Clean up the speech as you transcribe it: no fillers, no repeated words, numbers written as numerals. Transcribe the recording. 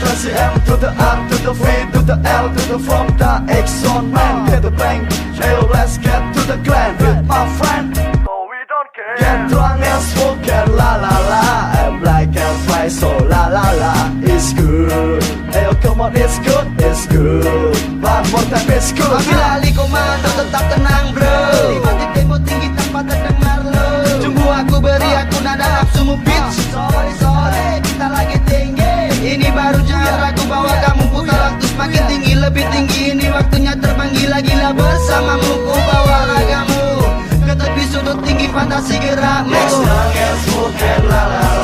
Classy M to the R to the V to the L to the from the Exxon man. Get the bank, hey, let's get to the clan with my friend. So we don't care. Get drunk and smoke and la la la. And black and white, so la la la. It's good. Hey, come on, it's good, it's good. One more time, it's good. Ambil komando, tetap tenang bro. Mati tempo tinggi tanpa terdengar lo. Tunggu aku beri aku nada nafsumu bitch. Sorry, kita lagi tinggi. Ini baru jangan ragu bahwa kamu putar waktu semakin tinggi, lebih tinggi. Ini waktunya terbang gila-gila bersamamu. Ku bawa ragamu ke tepi sudut tinggi fantasi gerakmu. Next, la la